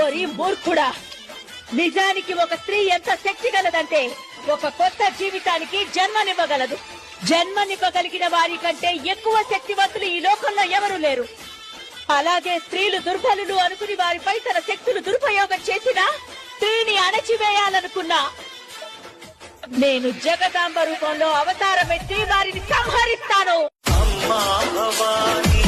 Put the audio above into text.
ఓరి మూర్ఖుడా, నిజానికి ఒక స్త్రీ ఎంత శక్తి గలదంటే ఒక కొత్త జీవితానికి జన్మనివ్వగలదు. జన్మనివ్వగలిగిన వారి కంటే ఎక్కువ శక్తివంతులు ఈ లోకంలో ఎవరూ లేరు. అలాగే స్త్రీలు దుర్బలులు అనుకుని వారిపై తన శక్తులు దురుపయోగం చేసినా, స్త్రీని అణచివేయాలనుకున్నా నేను జగదాంబ రూపంలో అవతారమెత్తి వారిని సంహరిస్తాను. అమ్మా భవాని